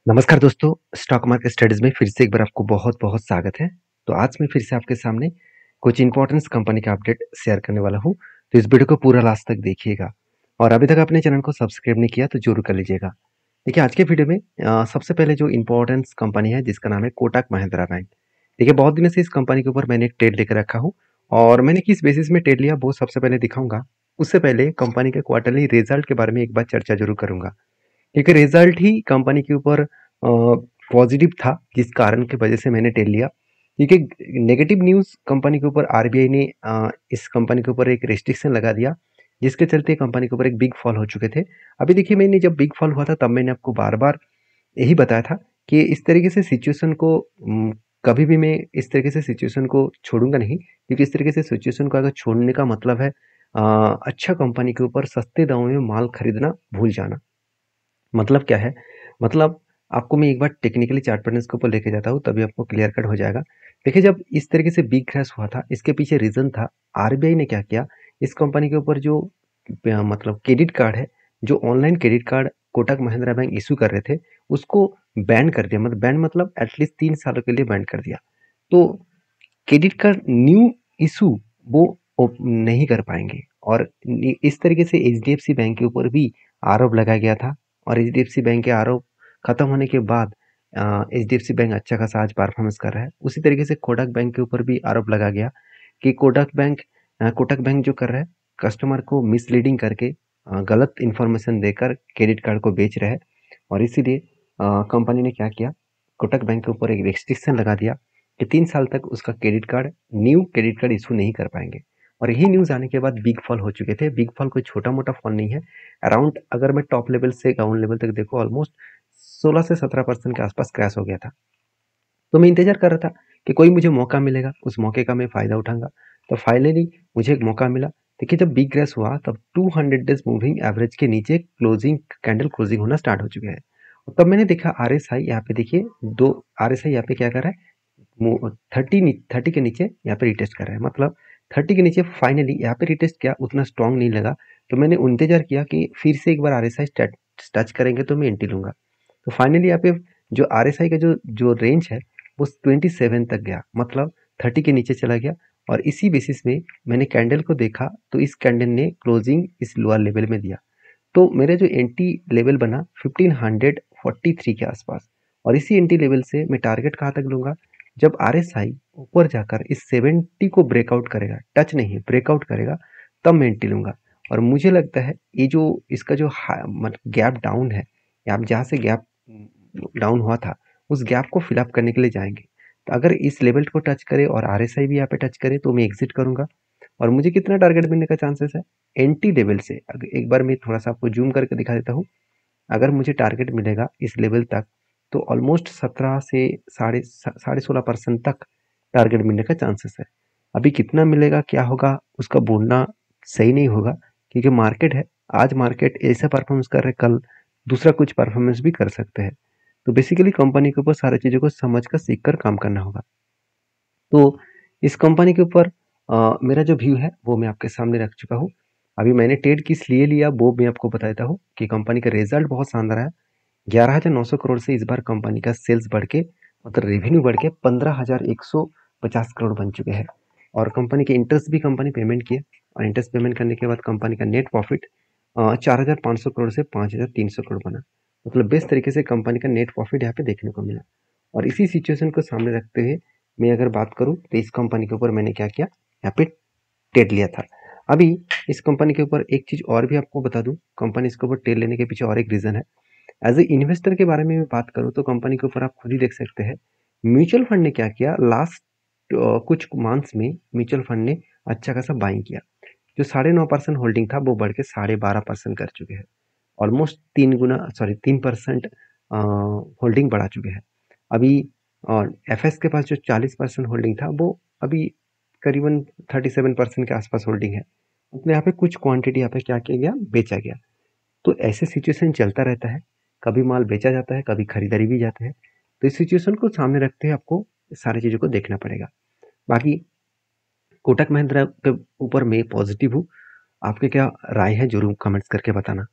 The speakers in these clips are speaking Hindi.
नमस्कार दोस्तों, स्टॉक मार्केट स्टडीज में फिर से एक बार आपको बहुत-बहुत स्वागत है। तो आज मैं फिर से आपके सामने कुछ इम्पोर्टेंस कंपनी का अपडेट शेयर करने वाला हूँ। तो इस वीडियो को पूरा लास्ट तक देखिएगा और अभी तक आपने चैनल को सब्सक्राइब नहीं किया तो ज़रूर कर लीजिएगा। देखिए आज के वीडियो में सबसे पहले जो इम्पोर्टेंस कंपनी है जिसका नाम है कोटक महिंद्रा बैंक। देखिए बहुत दिनों से इस कंपनी के ऊपर मैंने एक ट्रेड लेकर रखा हूँ और मैंने किस बेसिस में ट्रेड लिया वो सबसे पहले दिखाऊँगा। उससे पहले कंपनी के क्वार्टरली रिजल्ट के बारे में एक बार चर्चा ज़रूर करूँगा। क्योंकि रिजल्ट ही कंपनी के ऊपर पॉजिटिव था जिस कारण की वजह से मैंने टेल लिया। क्योंकि नेगेटिव न्यूज़ कंपनी के ऊपर आरबीआई ने इस कंपनी के ऊपर एक रेस्ट्रिक्शन लगा दिया जिसके चलते कंपनी के ऊपर एक बिग फॉल हो चुके थे। अभी देखिए मैंने जब बिग फॉल हुआ था तब मैंने आपको बार बार यही बताया था कि इस तरीके से सिचुएशन को कभी भी मैं इस तरीके से सिचुएशन को छोड़ूंगा नहीं, क्योंकि इस तरीके से सिचुएशन को अगर छोड़ने का मतलब है अच्छा कंपनी के ऊपर सस्ते दामों में माल खरीदना भूल जाना। मतलब क्या है? मतलब आपको मैं एक बार टेक्निकली चार्ट पैटर्न्स के ऊपर लेके जाता हूँ तभी आपको क्लियर कट हो जाएगा। देखिए जब इस तरीके से बिग क्रैश हुआ था इसके पीछे रीज़न था आरबीआई ने क्या किया, इस कंपनी के ऊपर जो मतलब क्रेडिट कार्ड है, जो online credit card Kotak Mahindra bank issue कर रहे थे, उसको बैन कर दिया। मतलब बैन मतलब एटलीस्ट 3 सालों के लिए बैन कर दिया। तो क्रेडिट कार्ड न्यू इशू वो नहीं कर पाएंगे और इस तरीके से एचडीएफसी बैंक के ऊपर भी आरोप लगाया गया था और एचडीएफसी बैंक के आरोप खत्म होने के बाद एचडीएफसी बैंक अच्छा खासा आज परफॉर्मेंस कर रहा है। उसी तरीके से कोटक बैंक के ऊपर भी आरोप लगा गया कि कोटक बैंक जो कर रहा है कस्टमर को मिसलीडिंग करके गलत इंफॉर्मेशन देकर क्रेडिट कार्ड को बेच रहा है और इसीलिए कंपनी ने क्या किया, कोटक बैंक के ऊपर एक रेस्ट्रिक्शन लगा दिया कि 3 साल तक उसका न्यू क्रेडिट कार्ड इशू नहीं कर पाएंगे। और यही न्यूज़ आने के बाद बिग फॉल हो चुके थे। बिग फॉल कोई छोटा-मोटा फॉल नहीं है। अराउंड अगर मैं टॉप लेवल से डाउन लेवल तक देखूँ ऑलमोस्ट 16 से 17% के आसपास क्रैश हो गया था। तो मैं इंतज़ार कर रहा था कि कोई मुझे मौका मिलेगा, उस मौके का मैं फ़ायदा उठाऊँगा। तो फाइनली मुझे एक मौका मिला। देखिए जब बिग क्रैश हुआ तब 200 डेज़ मूविंग एवरेज के नीचे क्लोजिंग होना स्टार्ट हो चुके हैं। और तब मैंने देखा आरएसआई यहाँ पे देखिए 2 आरएसआई यहाँ पे क्या कर रहा है, 30 के नीचे यहाँ पे रिटेस्ट कर रहा है। मतलब 30 के नीचे फाइनली यहाँ पे रिटेस्ट किया, उतना स्ट्रांग नहीं लगा। तो मैंने इंतजार किया कि फिर से एक बार आरएसआई टच करेंगे तो मैं एंट्री लूंगा। तो फाइनली यहाँ पे जो आरएसआई का जो जो रेंज है वो 27 तक गया, मतलब 30 के नीचे चला गया। और इसी बेसिस में मैंने कैंडल को देखा तो इस कैंडल ने क्लोजिंग इस लोअर लेवल में दिया। तो मेरा जो एंटी लेवल बना 1543 के आसपास। और इसी एंटी लेवल से मैं टारगेट कहाँ तक लूंगा, जब आरएसआई ऊपर जाकर इस 70 को ब्रेकआउट करेगा, टच नहीं ब्रेकआउट करेगा, तब मैं एंट्री लूंगा। और मुझे लगता है ये जो इसका जो मतलब गैप डाउन है, आप जहाँ से गैप डाउन हुआ था उस गैप को फिलअप करने के लिए जाएंगे। तो अगर इस लेवल को टच करे और आरएसआई भी यहाँ पे टच करे तो मैं एग्जिट करूंगा। और मुझे कितना टारगेट मिलने का चांसेस है, एंटी लेवल से एक बार मैं थोड़ा सा आपको जूम करके दिखा देता हूँ। अगर मुझे टारगेट मिलेगा इस लेवल तक तो ऑलमोस्ट 17 से साढ़े 16% तक टारगेट मिलने का चांसेस है। अभी कितना मिलेगा क्या होगा उसका बोलना सही नहीं होगा, क्योंकि मार्केट है, आज मार्केट ऐसा परफॉर्मेंस कर रहा है, कल दूसरा कुछ परफॉर्मेंस भी कर सकते हैं। तो बेसिकली कंपनी के ऊपर सारी चीज़ों को समझ कर सीख कर काम करना होगा। तो इस कंपनी के ऊपर मेरा जो व्यू है वो मैं आपके सामने रख चुका हूँ। अभी मैंने ट्रेड किस लिए लिया वो मैं आपको बता देता हूँ कि कंपनी का रिजल्ट बहुत शानदार है। 11,900 करोड़ से इस बार कंपनी का सेल्स बढ़ के, मतलब रेवेन्यू बढ़ के 15,150 करोड़ बन चुके हैं। और कंपनी के इंटरेस्ट भी कंपनी पेमेंट किए और इंटरेस्ट पेमेंट करने के बाद कंपनी का नेट प्रॉफिट 4,500 करोड़ से 5,300 करोड़ बना। मतलब बेस्ट तरीके से कंपनी का नेट प्रॉफिट यहाँ पे देखने को मिला। और इसी सिचुएशन को सामने रखते हुए मैं अगर बात करूँ तो इस कंपनी के ऊपर मैंने क्या किया, यहाँ पे ट्रेड लिया था। अभी इस कंपनी के ऊपर एक चीज़ और भी आपको बता दूं, कंपनी इसके ऊपर ट्रेड लेने के पीछे और एक रीज़न है। एज ए इन्वेस्टर के बारे में मैं बात करूँ तो कंपनी के ऊपर आप खुद ही देख सकते हैं म्यूचुअल फंड ने क्या किया, लास्ट कुछ मंथ्स में म्यूचुअल फंड ने अच्छा खासा बाइंग किया। जो 9.5% होल्डिंग था वो बढ़ के 12.5% कर चुके हैं। ऑलमोस्ट 3% होल्डिंग बढ़ा चुके हैं। अभी और एफएस के पास जो 40% होल्डिंग था वो अभी करीबन 37% के आसपास होल्डिंग है। मतलब यहाँ पे कुछ क्वांटिटी यहाँ पे क्या किया गया, बेचा गया। तो ऐसे सिचुएशन चलता रहता है, कभी माल बेचा जाता है, कभी खरीदारी भी जाते हैं। तो इस सिचुएशन को सामने रखते हुए आपको सारी चीज़ों को देखना पड़ेगा। बाकी कोटक महिंद्रा के ऊपर मैं पॉजिटिव हूँ। आपके क्या राय है जरूर कमेंट्स करके बताना।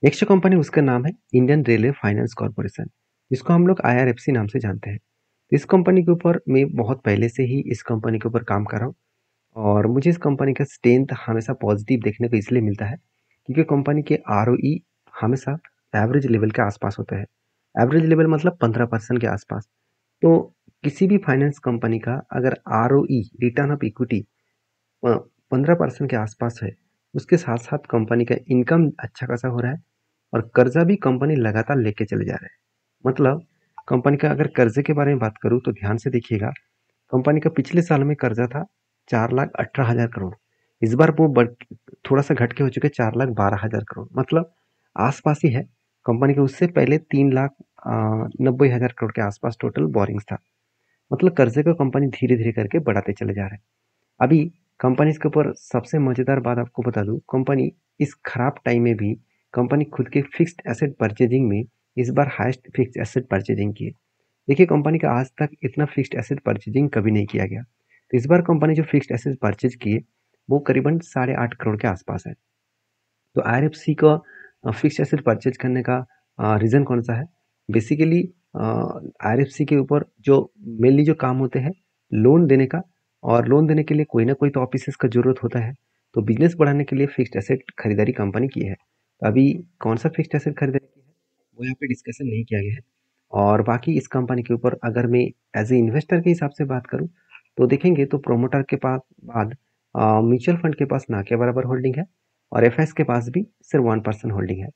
नेक्स्ट कंपनी उसका नाम है इंडियन रेलवे फाइनेंस कॉर्पोरेशन। इसको हम लोग IRFC नाम से जानते हैं। इस कंपनी के ऊपर मैं बहुत पहले से ही इस कंपनी के ऊपर काम कर रहा हूँ और मुझे इस कंपनी का स्ट्रेंथ हमेशा पॉजिटिव देखने को इसलिए मिलता है क्योंकि कंपनी के ROE हमेशा एवरेज लेवल के आसपास होता है। एवरेज लेवल मतलब 15% के आसपास। तो किसी भी फाइनेंस कंपनी का अगर ROE रिटर्न ऑफ इक्विटी 15% के आसपास है, उसके साथ साथ कंपनी का इनकम अच्छा खासा हो रहा है और कर्जा भी कंपनी लगातार लेके चले जा रहा है। मतलब कंपनी का अगर कर्जे के बारे में बात करूं तो ध्यान से देखिएगा, कंपनी का पिछले साल में कर्जा था 4,18,000 करोड़। इस बार वो थोड़ा सा घट के हो चुके 4,12,000 करोड़। मतलब आसपास ही है। कंपनी के उससे पहले 3,90,000 करोड़ के आसपास टोटल बोरिंग्स था। मतलब कर्जे को कंपनी धीरे धीरे करके बढ़ाते चले जा रहे हैं। अभी कंपनी के ऊपर सबसे मजेदार बात आपको बता दूं, कंपनी इस खराब टाइम में भी कंपनी खुद के फिक्स्ड एसेट परचेजिंग में इस बार हाईएस्ट फिक्स्ड एसेट परचेजिंग की है। देखिए कंपनी का आज तक इतना फिक्स्ड एसेट परचेजिंग कभी नहीं किया गया। तो इस बार कंपनी जो फिक्स्ड एसेट परचेज किए वो करीबन 8.5 करोड़ के आसपास है। तो IRFC का फिक्स्ड एसेट परचेज करने का रीज़न कौन सा है? बेसिकली IRFC के ऊपर जो मेनली जो काम होते हैं लोन देने का, और लोन देने के लिए कोई ना कोई तो ऑफिसेस का जरूरत होता है। तो बिजनेस बढ़ाने के लिए फिक्स्ड एसेट खरीदारी कंपनी की है। तो अभी कौन सा फिक्स्ड एसेट खरीदारी की है वो यहाँ पे डिस्कशन नहीं किया गया है। और बाकी इस कंपनी के ऊपर अगर मैं एज ए इन्वेस्टर के हिसाब से बात करूँ तो देखेंगे तो प्रोमोटर के पास बाद म्यूचुअल फंड के पास ना के बराबर होल्डिंग है और FS के पास भी सिर्फ 1% होल्डिंग है।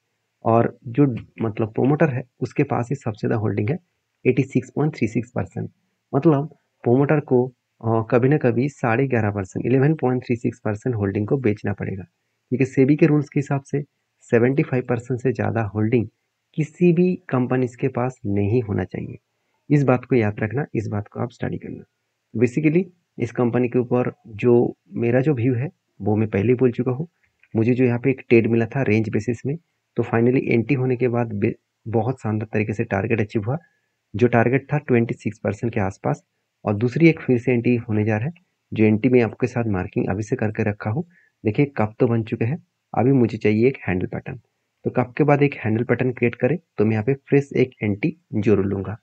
और जो मतलब प्रोमोटर है उसके पास ही सबसे ज़्यादा होल्डिंग है 86.36%। मतलब प्रोमोटर को कभी ना कभी 11.5% 11.36% होल्डिंग को बेचना पड़ेगा क्योंकि सेबी के रूल्स के हिसाब से 75% से ज़्यादा होल्डिंग किसी भी कंपनी के पास नहीं होना चाहिए। इस बात को याद रखना, इस बात को आप स्टडी करना। बेसिकली इस कंपनी के ऊपर जो मेरा जो व्यू है वो मैं पहले ही बोल चुका हूँ। मुझे जो यहाँ पे एक ट्रेड मिला था रेंज बेसिस में, तो फाइनली एंट्री होने के बाद बहुत शानदार तरीके से टारगेट अचीव हुआ। जो टारगेट था 26% के आसपास। और दूसरी एक फिर से एंट्री होने जा रहा है, जो एंट्री में आपके साथ मार्किंग अभी से करके रखा हूँ। देखिए कप तो बन चुके हैं, अभी मुझे चाहिए एक हैंडल पैटर्न। तो कप के बाद एक हैंडल पैटर्न क्रिएट करें तो मैं यहाँ पे फ्रेश एक एंट्री जरूर लूंगा।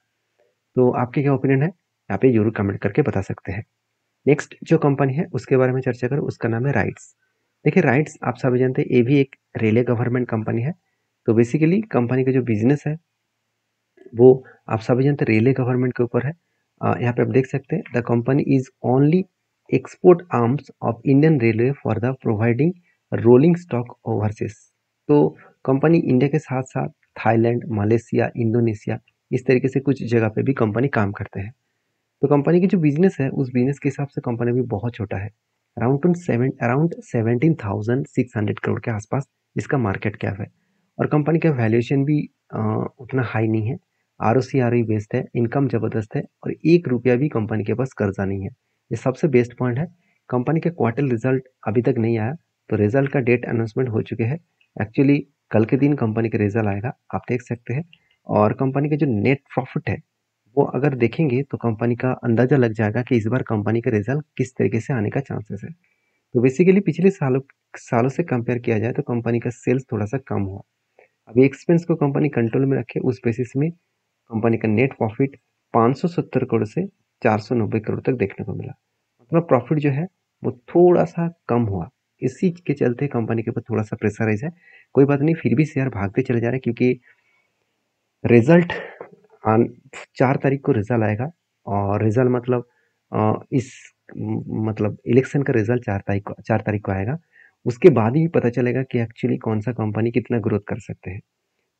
तो आपके क्या ओपिनियन है यहाँ पे जरूर कमेंट करके बता सकते हैं। नेक्स्ट जो कंपनी है उसके बारे में चर्चा करें, उसका नाम है राइट्स। देखिए राइट्स आप सभी जानते हैं ये भी एक रेलवे गवर्नमेंट कंपनी है। तो बेसिकली कंपनी का जो बिजनेस है वो आप सभी जानते हैं रेलवे गवर्नमेंट के ऊपर है। यहाँ पे आप देख सकते हैं the company is only export arms of Indian railway for the providing rolling stock overseas. तो कंपनी इंडिया के साथ साथ थाईलैंड, मलेशिया, इंडोनेशिया इस तरीके से कुछ जगह पे भी कंपनी काम करते हैं। तो कंपनी की जो बिजनेस है उस बिजनेस के हिसाब से कंपनी भी बहुत छोटा है। अराउंड 17,600 करोड़ के आसपास इसका मार्केट कैप है। और कंपनी का वैल्यूएशन भी उतना हाई नहीं है। ROC ROE बेस्ड है, इनकम जबरदस्त है और 1 रुपया भी कंपनी के पास कर्जा नहीं है। ये सबसे बेस्ट पॉइंट है। कंपनी के क्वार्टर रिजल्ट अभी तक नहीं आया, तो रिजल्ट का डेट अनाउंसमेंट हो चुके हैं। एक्चुअली कल के दिन कंपनी का रिजल्ट आएगा, आप देख सकते हैं। और कंपनी का जो नेट प्रॉफिट है वो अगर देखेंगे तो कंपनी का अंदाजा लग जाएगा कि इस बार कंपनी का रिजल्ट किस तरीके से आने का चांसेस है। तो बेसिकली पिछले सालों सालों से कंपेयर किया जाए तो कंपनी का सेल्स थोड़ा सा कम हुआ। अभी एक्सपेंस को कंपनी कंट्रोल में रखे उस बेसिस में कंपनी का नेट प्रॉफिट 570 करोड़ से 490 करोड़ तक देखने को मिला। मतलब प्रॉफिट जो है वो थोड़ा सा कम हुआ। इसी के चलते कंपनी के ऊपर थोड़ा सा प्रेशराइज है। कोई बात नहीं, फिर भी शेयर भागते चले जा रहे हैं क्योंकि रिजल्ट 4 तारीख को रिजल्ट आएगा। और रिजल्ट मतलब इस मतलब इलेक्शन का रिजल्ट 4 तारीख को आएगा। उसके बाद ही पता चलेगा कि एक्चुअली कौन सा कंपनी कितना ग्रोथ कर सकते हैं।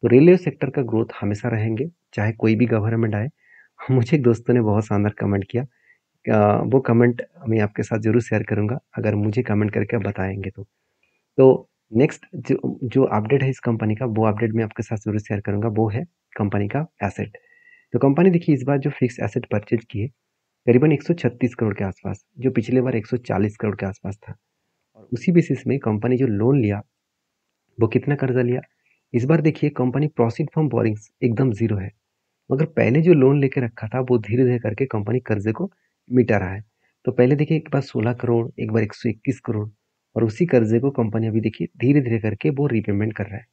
तो रेलवे सेक्टर का ग्रोथ हमेशा रहेंगे चाहे कोई भी गवर्नमेंट आए। मुझे एक दोस्तों ने बहुत शानदार कमेंट किया, वो कमेंट मैं आपके साथ जरूर शेयर करूंगा अगर मुझे कमेंट करके आप बताएंगे तो नेक्स्ट जो जो अपडेट है इस कंपनी का वो अपडेट मैं आपके साथ जरूर शेयर करूंगा, वो है कंपनी का एसेट। तो कंपनी देखिए इस बार जो फिक्स एसेट परचेज किए करीबन 136 करोड़ के आसपास, जो पिछले बार 140 करोड़ के आसपास था। और उसी बेसिस में कंपनी जो लोन लिया वो कितना कर्जा लिया। इस बार देखिए कंपनी प्रोसीड फ्रॉम बोरिंग्स एकदम जीरो है, मगर पहले जो लोन लेके रखा था वो धीरे धीरे करके कंपनी कर्जे को मिटा रहा है। तो पहले देखिए एक बार 16 करोड़, एक बार 121 करोड़, और उसी कर्जे को कंपनी अभी देखिए धीरे धीरे करके वो रीपेमेंट कर रहा है।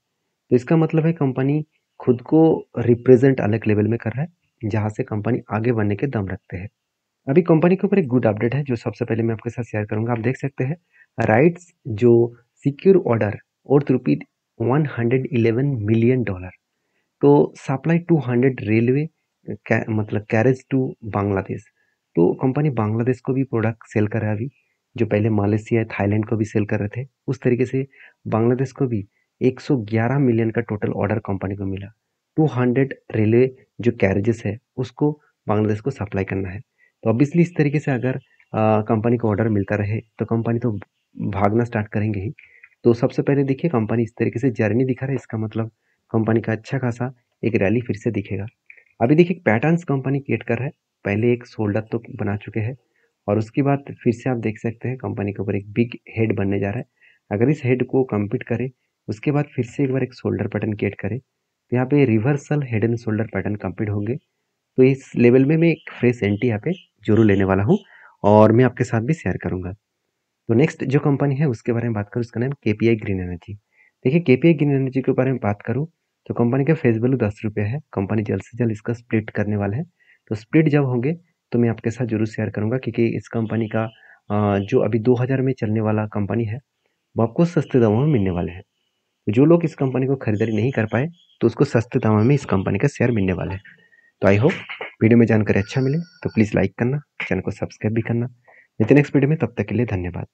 तो इसका मतलब है कंपनी खुद को रिप्रेजेंट अलग लेवल में कर रहा है, जहाँ से कंपनी आगे बढ़ने के दम रखते हैं। अभी कंपनी के ऊपर एक गुड अपडेट है जो सबसे पहले मैं आपके साथ शेयर करूंगा। आप देख सकते हैं राइट्स जो सिक्योर ऑर्डर और रुपीज 111 मिलियन डॉलर, तो सप्लाई 200 रेलवे मतलब कैरेज टू बांग्लादेश। तो कंपनी बांग्लादेश को भी प्रोडक्ट सेल कर रहा है अभी, जो पहले मलेशिया थाईलैंड को भी सेल कर रहे थे, उस तरीके से बांग्लादेश को भी 111 मिलियन का टोटल ऑर्डर कंपनी को मिला। 200 रेलवे जो कैरेजेस है उसको बांग्लादेश को सप्लाई करना है। तो ऑब्वियसली इस तरीके से अगर कंपनी को ऑर्डर मिलता रहे तो कंपनी तो भागना स्टार्ट करेंगे ही। तो सबसे पहले देखिए कंपनी इस तरीके से जर्नी दिखा रहा है, इसका मतलब कंपनी का अच्छा खासा एक रैली फिर से दिखेगा। अभी देखिए पैटर्न्स कंपनी क्रिएट कर रहा है, पहले एक शोल्डर तो बना चुके हैं और उसके बाद फिर से आप देख सकते हैं कंपनी के ऊपर एक बिग हेड बनने जा रहा है। अगर इस हेड को कंप्लीट करे उसके बाद फिर से एक बार एक शोल्डर पैटर्न क्रिएट करे तो यहाँ पे reversal head and shoulder pattern complete होंगे। तो इस लेवल में मैं एक फ्रेश एंट्री यहाँ पे जरूर लेने वाला हूँ और मैं आपके साथ भी शेयर करूंगा। तो नेक्स्ट जो कंपनी है उसके बारे में बात करूँ, उसका नाम केपीआई ग्रीन एनर्जी। देखिए केपीआई ग्रीन एनर्जी के बारे में बात करूँ तो कंपनी का फेस वैल्यू 10 रुपये है। कंपनी जल्द से जल्द इसका स्प्लिट करने वाला है, तो स्प्लिट जब होंगे तो मैं आपके साथ जरूर शेयर करूंगा, क्योंकि इस कंपनी का जो अभी 2000 में चलने वाला कंपनी है वो आपको सस्ते दामों में मिलने वाले हैं। तो जो लोग इस कंपनी को खरीदारी नहीं कर पाए तो उसको सस्ते दामों में इस कंपनी का शेयर मिलने वाला है। तो आई होप वीडियो में जानकारी अच्छा मिले तो प्लीज़ लाइक करना, चैनल को सब्सक्राइब भी करना। मिलते हैं नेक्स्ट वीडियो में, तब तक के लिए धन्यवाद।